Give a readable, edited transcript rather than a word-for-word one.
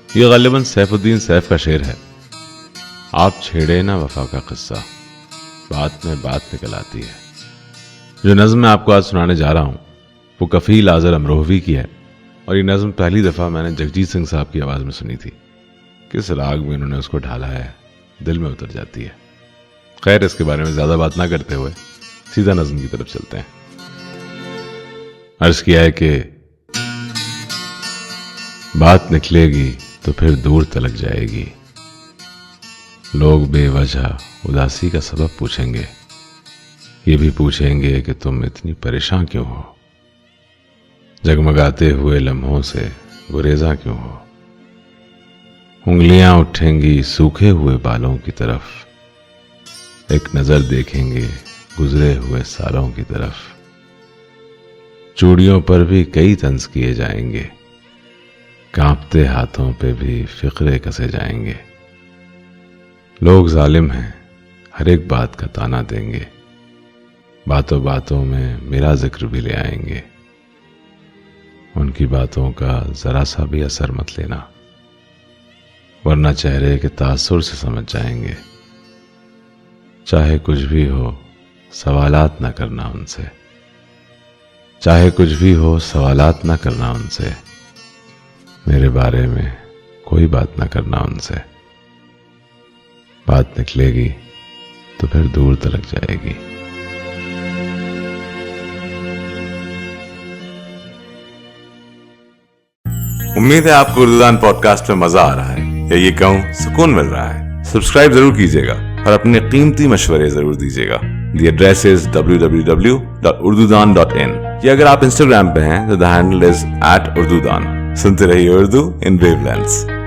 ये गालिबन सैफुद्दीन सैफ का शेर है। आप छेड़े ना वफा का किस्सा, बात में बात निकल आती है। जो नज्म मैं आपको आज सुनाने जा रहा हूं वो कफील आजर अमरोहवी की है और ये नज्म पहली दफा मैंने जगजीत सिंह साहब की आवाज में सुनी थी। किस राग में उन्होंने उसको ढाला है, दिल में उतर जाती है। खैर, इसके बारे में ज्यादा बात ना करते हुए सीधा नज्म की तरफ चलते हैं। अर्ज किया है कि बात निकलेगी तो फिर दूर तलक जाएगी। लोग बेवजह उदासी का सबब पूछेंगे, ये भी पूछेंगे कि तुम इतनी परेशान क्यों हो। जगमगाते हुए लम्हों से गुरेजा क्यों हो। उंगलियां उठेंगी सूखे हुए बालों की तरफ, एक नजर देखेंगे गुजरे हुए सालों की तरफ। चूड़ियों पर भी कई तंज किए जाएंगे, कांपते हाथों पे भी फिक्रे कसे जाएंगे। लोग जालिम हैं, हर एक बात का ताना देंगे, बातों बातों में मेरा जिक्र भी ले आएंगे। उनकी बातों का जरा सा भी असर मत लेना, वरना चेहरे के तासुर से समझ जाएंगे। चाहे कुछ भी हो सवालात ना करना उनसे, चाहे कुछ भी हो सवालात ना करना उनसे। मेरे बारे में कोई बात ना करना उनसे। बात निकलेगी तो फिर दूर तलक जाएगी। उम्मीद है आपको उर्दूदान पॉडकास्ट में मजा आ रहा है, या ये कहूं सुकून मिल रहा है। सब्सक्राइब जरूर कीजिएगा और अपने कीमती मशवरे जरूर दीजिएगा। The address is www.urdudan.in। या अगर आप इंस्टाग्राम पे हैं तो द हैंडल इज @urdudan। सुनते रहिए उर्दू इन वेवलेंथ्स।